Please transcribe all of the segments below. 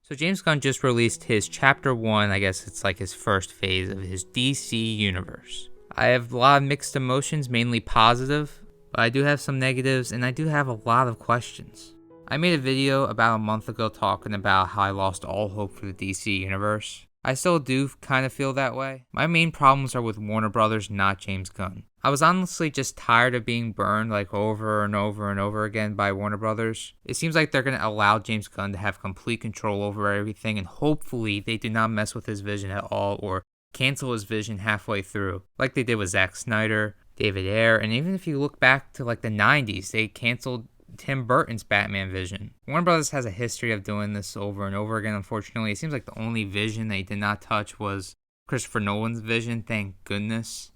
So James Gunn just released his chapter 1, I guess it's like his first phase of his DC universe. I have a lot of mixed emotions, mainly positive, but I do have some negatives and I do have a lot of questions. I made a video about a month ago talking about how I lost all hope for the DC universe. I still do kind of feel that way. My main problems are with Warner Brothers, not James Gunn. I was honestly just tired of being burned like over and over and over again by Warner Brothers. It seems like they're going to allow James Gunn to have complete control over everything, and hopefully they do not mess with his vision at all or cancel his vision halfway through, like they did with Zack Snyder, David Ayer, and even if you look back to like the 90s, they canceled Tim Burton's Batman vision. Warner Brothers has a history of doing this over and over again, unfortunately. It seems like the only vision they did not touch was Christopher Nolan's vision, thank goodness.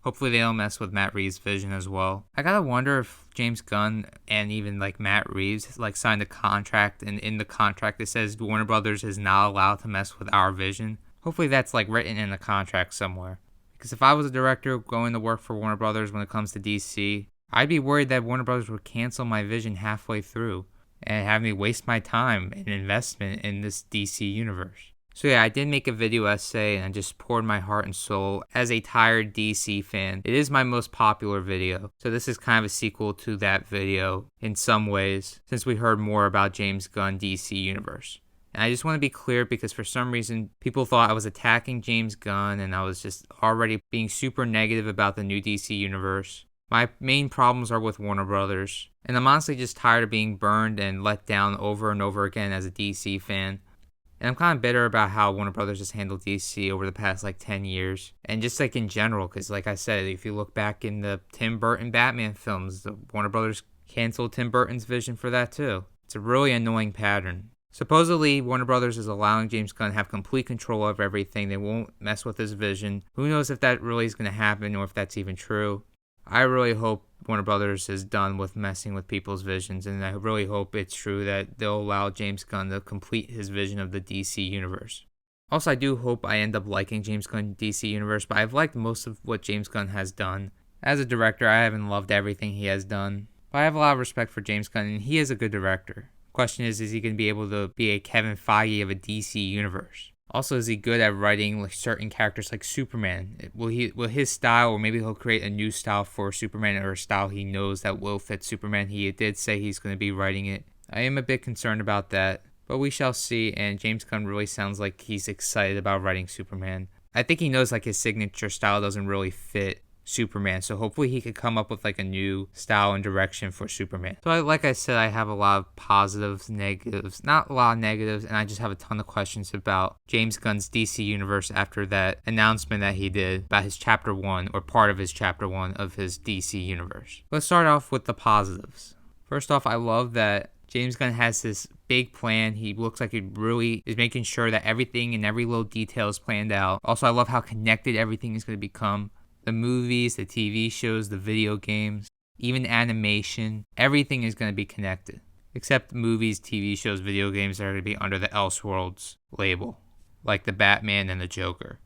Hopefully they don't mess with Matt Reeves' vision as well. I gotta wonder if James Gunn and even like Matt Reeves like signed a contract, and in the contract it says Warner Brothers is not allowed to mess with our vision. Hopefully that's like written in a contract somewhere. Because if I was a director going to work for Warner Brothers when it comes to DC, I'd be worried that Warner Brothers would cancel my vision halfway through and have me waste my time and investment in this DC universe. So yeah, I did make a video essay and I just poured my heart and soul as a tired DC fan. It is my most popular video, so this is kind of a sequel to that video in some ways, since we heard more about James Gunn DC universe. And I just want to be clear because for some reason people thought I was attacking James Gunn and I was just already being super negative about the new DC universe. My main problems are with Warner Brothers, and I'm honestly just tired of being burned and let down over and over again as a DC fan. And I'm kind of bitter about how Warner Brothers has handled DC over the past like 10 years. And just like in general, because like I said, if you look back in the Tim Burton Batman films, the Warner Brothers canceled Tim Burton's vision for that too. It's a really annoying pattern. Supposedly, Warner Brothers is allowing James Gunn to have complete control of everything. They won't mess with his vision. Who knows if that really is going to happen or if that's even true. I really hope Warner Brothers is done with messing with people's visions, and I really hope it's true that they'll allow James Gunn to complete his vision of the DC universe. Also, I do hope I end up liking James Gunn's DC universe, but I've liked most of what James Gunn has done. As a director, I haven't loved everything he has done, but I have a lot of respect for James Gunn, and he is a good director. Question is he going to be able to be a Kevin Feige of a DC universe? Also, is he good at writing like certain characters like Superman? Will his style, or maybe he'll create a new style for Superman, or a style he knows that will fit Superman? He did say he's going to be writing it. I am a bit concerned about that, but we shall see, and James Gunn really sounds like he's excited about writing Superman. I think he knows like his signature style doesn't really fit Superman, so hopefully he could come up with like a new style and direction for Superman. So like I said, I have a lot of positives, negatives, not a lot of negatives, and I just have a ton of questions about James Gunn's DC universe after that announcement that he did about his chapter 1, or part of his chapter 1 of his DC universe. Let's start off with the positives. First off, I love that James Gunn has this big plan. He looks like he really is making sure that everything and every little detail is planned out. Also, I love how connected everything is going to become. The movies, the TV shows, the video games, even animation, everything is going to be connected. Except movies, TV shows, video games are going to be under the Elseworlds label, like the Batman and the Joker.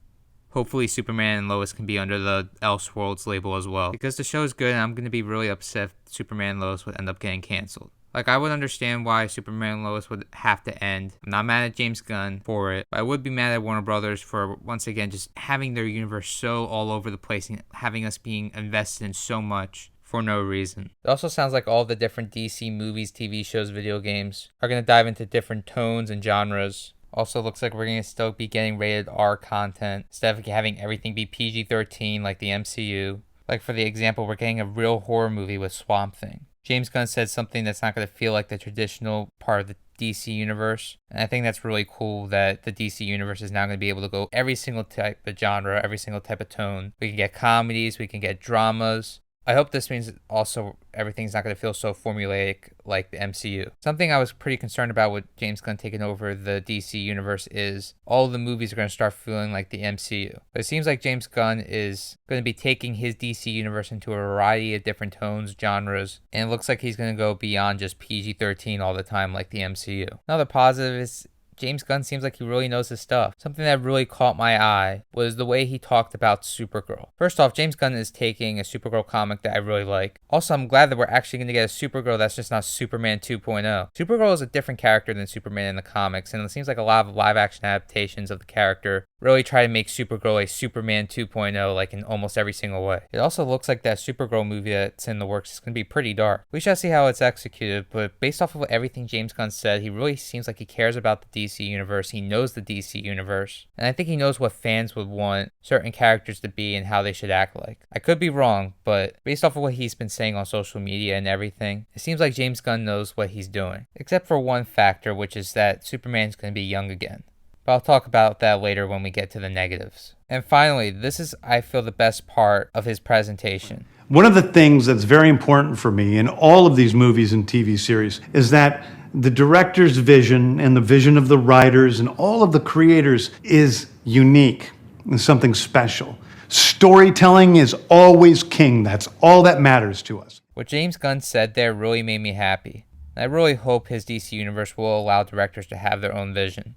Hopefully Superman and Lois can be under the Elseworlds label as well, because the show is good and I'm going to be really upset if Superman and Lois would end up getting canceled. Like, I would understand why Superman and Lois would have to end. I'm not mad at James Gunn for it, but I would be mad at Warner Brothers for, once again, just having their universe so all over the place and having us being invested in so much for no reason. It also sounds like all the different DC movies, TV shows, video games are going to dive into different tones and genres. Also looks like we're going to still be getting rated R content instead of having everything be PG-13 like the MCU. Like, for the example, we're getting a real horror movie with Swamp Thing. James Gunn said something that's not going to feel like the traditional part of the DC universe. And I think that's really cool that the DC universe is now going to be able to go every single type of genre, every single type of tone. We can get comedies, we can get dramas. I hope this means also everything's not going to feel so formulaic like the MCU. Something I was pretty concerned about with James Gunn taking over the DC universe is all the movies are going to start feeling like the MCU. But it seems like James Gunn is going to be taking his DC universe into a variety of different tones, genres, and it looks like he's going to go beyond just PG-13 all the time like the MCU. Another positive is James Gunn seems like he really knows his stuff. Something that really caught my eye was the way he talked about Supergirl. First off, James Gunn is taking a Supergirl comic that I really like. Also, I'm glad that we're actually going to get a Supergirl that's just not Superman 2.0. Supergirl is a different character than Superman in the comics, and it seems like a lot of live action adaptations of the character really try to make Supergirl a Superman 2.0 like in almost every single way. It also looks like that Supergirl movie that's in the works is going to be pretty dark. We shall see how it's executed, but based off of everything James Gunn said, he really seems like he cares about the DC universe. He knows the DC universe, and I think he knows what fans would want certain characters to be and how they should act like. I could be wrong, but based off of what he's been saying on social media and everything, it seems like James Gunn knows what he's doing. Except for one factor, which is that Superman's going to be young again. But I'll talk about that later when we get to the negatives. And finally, this is, I feel, the best part of his presentation. One of the things that's very important for me in all of these movies and TV series is that the director's vision and the vision of the writers and all of the creators is unique and something special. Storytelling is always king. That's all that matters to us. What James Gunn said there really made me happy. And I really hope his DC universe will allow directors to have their own vision.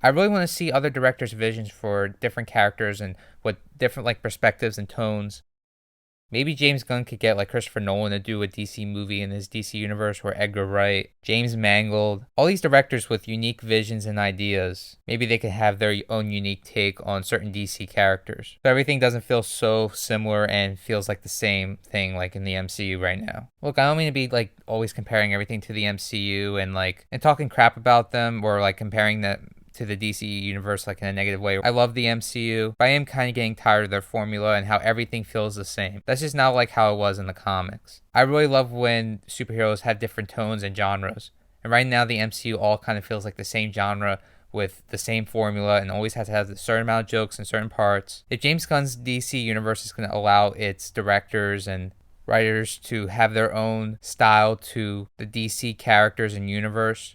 I really want to see other directors' visions for different characters and what different perspectives and tones. Maybe James Gunn could get Christopher Nolan to do a DC movie in his DC universe, or Edgar Wright, James Mangold, all these directors with unique visions and ideas. Maybe they could have their own unique take on certain DC characters. So everything doesn't feel so similar and feels like the same thing like in the MCU right now. Look, I don't mean to be always comparing everything to the MCU and talking crap about them or comparing them to the DC universe in a negative way. I love the MCU, but I am kind of getting tired of their formula and how everything feels the same. That's just not how it was in the comics. I really love when superheroes have different tones and genres. And right now the MCU all kind of feels like the same genre with the same formula and always has to have a certain amount of jokes in certain parts. If James Gunn's DC universe is going to allow its directors and writers to have their own style to the DC characters and universe,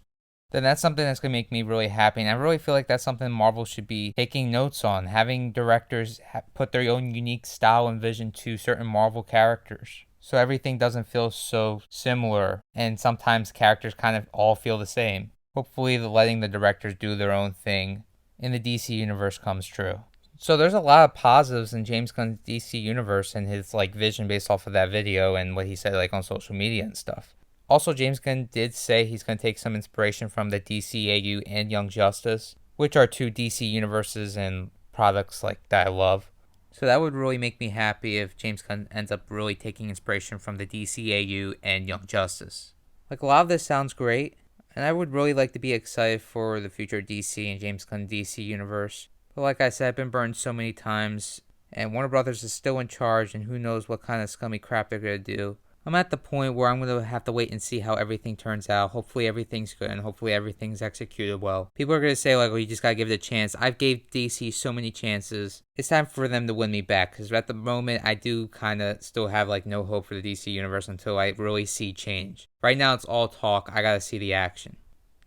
then that's something that's going to make me really happy. And I really feel like that's something Marvel should be taking notes on, having directors put their own unique style and vision to certain Marvel characters. So everything doesn't feel so similar, and sometimes characters kind of all feel the same. Hopefully letting the directors do their own thing in the DC universe comes true. So there's a lot of positives in James Gunn's DC universe and his vision based off of that video and what he said on social media and stuff. Also, James Gunn did say he's going to take some inspiration from the DCAU and Young Justice, which are two DC universes and products that I love. So that would really make me happy if James Gunn ends up really taking inspiration from the DCAU and Young Justice. A lot of this sounds great, and I would really like to be excited for the future DC and James Gunn DC universe. But like I said, I've been burned so many times, and Warner Brothers is still in charge, and who knows what kind of scummy crap they're going to do. I'm at the point where I'm going to have to wait and see how everything turns out. Hopefully everything's good and hopefully everything's executed well. People are going to say well, you just got to give it a chance. I've gave DC so many chances. It's time for them to win me back, because at the moment I do kind of still have no hope for the DC universe until I really see change. Right now it's all talk. I got to see the action.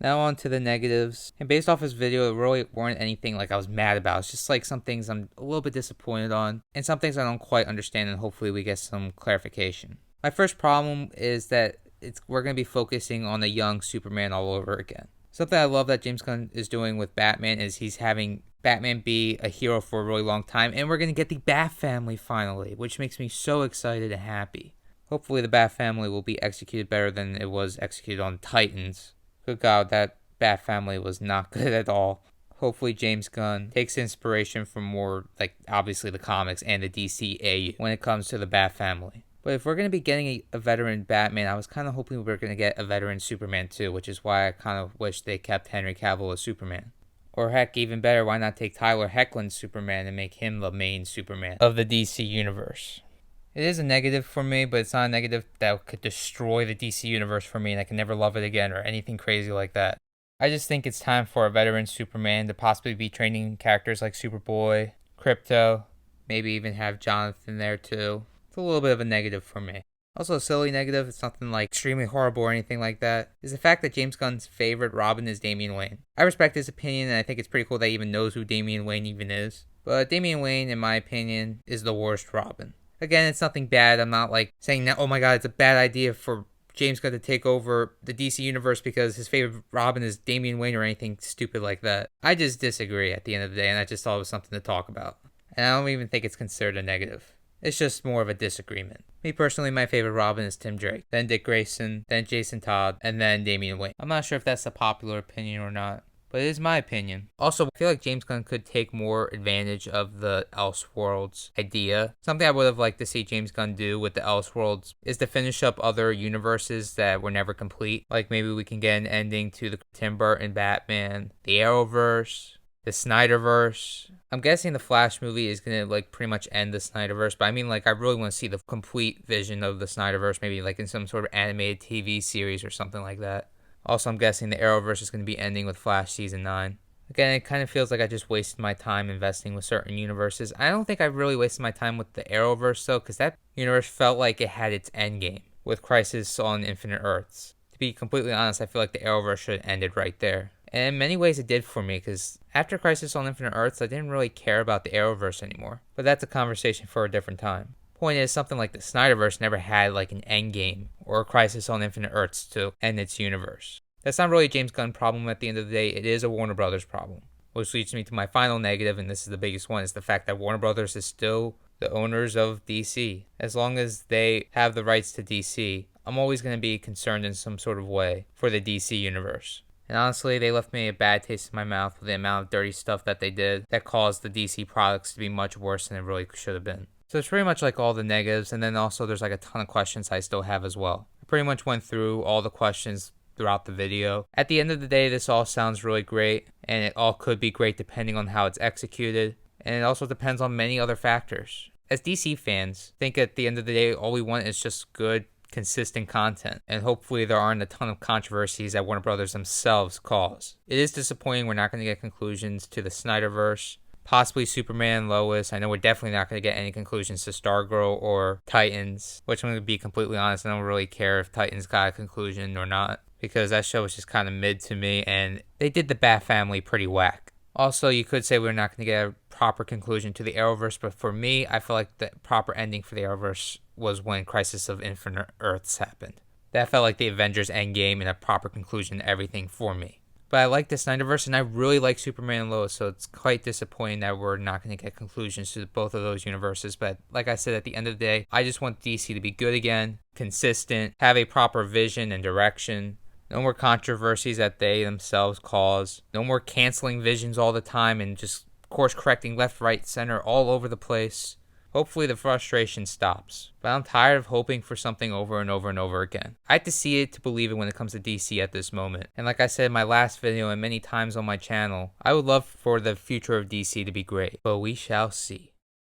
Now on to the negatives. And based off this video, it really weren't anything I was mad about. It's just some things I'm a little bit disappointed on, and some things I don't quite understand, and hopefully we get some clarification. My first problem is that we're going to be focusing on a young Superman all over again. Something I love that James Gunn is doing with Batman is he's having Batman be a hero for a really long time, and we're going to get the Bat Family finally, which makes me so excited and happy. Hopefully the Bat Family will be executed better than it was executed on Titans. Good God, that Bat Family was not good at all. Hopefully James Gunn takes inspiration from more, obviously the comics and the DCAU when it comes to the Bat Family. But if we're going to be getting a veteran Batman, I was kind of hoping we were going to get a veteran Superman too, which is why I kind of wish they kept Henry Cavill as Superman. Or heck, even better, why not take Tyler Hoechlin's Superman and make him the main Superman of the DC universe? It is a negative for me, but it's not a negative that could destroy the DC universe for me and I can never love it again or anything crazy like that. I just think it's time for a veteran Superman to possibly be training characters like Superboy, Krypto, maybe even have Jonathan there too. It's a little bit of a negative for me. Also a silly negative, it's nothing extremely horrible or anything like that, is the fact that James Gunn's favorite Robin is Damian Wayne. I respect his opinion and I think it's pretty cool that he even knows who Damian Wayne even is. But Damian Wayne, in my opinion, is the worst Robin. Again, it's nothing bad. I'm not saying that, oh my god, it's a bad idea for James Gunn to take over the DC universe because his favorite Robin is Damian Wayne or anything stupid like that. I just disagree at the end of the day, and I just thought it was something to talk about. And I don't even think it's considered a negative. It's just more of a disagreement. Me personally, my favorite Robin is Tim Drake, then Dick Grayson, then Jason Todd, and then Damian Wayne. I'm not sure if that's a popular opinion or not, but it is my opinion. Also, I feel like James Gunn could take more advantage of the Elseworlds idea. Something I would have liked to see James Gunn do with the Elseworlds is to finish up other universes that were never complete. Like maybe we can get an ending to the Tim Burton Batman, the Arrowverse, the Snyderverse. I'm guessing the Flash movie is gonna like pretty much end the Snyderverse, but I mean like I really want to see the complete vision of the Snyderverse, maybe like in some sort of animated TV series or something like that. Also, I'm guessing the Arrowverse is going to be ending with Flash Season 9. Again, it kind of feels like I just wasted my time investing with certain universes. I don't think I really wasted my time with the Arrowverse, though, because that universe felt like it had its endgame with Crisis on Infinite Earths. To be completely honest, I feel like the Arrowverse should have ended right there. And in many ways it did for me, because after Crisis on Infinite Earths, I didn't really care about the Arrowverse anymore. But that's a conversation for a different time. Point is, something like the Snyderverse never had like an end game or a Crisis on Infinite Earths to end its universe. That's not really a James Gunn problem at the end of the day. It is a Warner Brothers problem. Which leads me to my final negative, and this is the biggest one, is the fact that Warner Brothers is still the owners of DC. As long as they have the rights to DC, I'm always going to be concerned in some sort of way for the DC universe. And honestly, they left me a bad taste in my mouth with the amount of dirty stuff that they did that caused the DC products to be much worse than it really should have been. So it's pretty much like all the negatives, and then also there's like a ton of questions I still have as well. I pretty much went through all the questions throughout the video. At the end of the day, this all sounds really great, and it all could be great depending on how it's executed, and it also depends on many other factors. As DC fans, I think at the end of the day, all we want is just good, consistent content, and hopefully there aren't a ton of controversies that Warner Brothers themselves cause. It is disappointing we're not going to get conclusions to the Snyderverse, possibly Superman and Lois. I know we're definitely not going to get any conclusions to Stargirl or Titans, which I'm going to be completely honest, I don't really care if Titans got a conclusion or not, because that show was just kind of mid to me, and they did the Bat Family pretty whack. Also, you could say we're not going to get a proper conclusion to the Arrowverse, but for me, I feel like the proper ending for the Arrowverse was when Crisis of Infinite Earths happened. That felt like the Avengers Endgame and a proper conclusion to everything for me. But I like the Snyderverse, and I really like Superman and Lois, so it's quite disappointing that we're not going to get conclusions to both of those universes. But like I said, at the end of the day, I just want DC to be good again, consistent, have a proper vision and direction. No more controversies that they themselves cause. No more canceling visions all the time and just course correcting left, right, center all over the place. Hopefully the frustration stops. But I'm tired of hoping for something over and over and over again. I have to see it to believe it when it comes to DC at this moment. And like I said in my last video and many times on my channel, I would love for the future of DC to be great. But we shall see.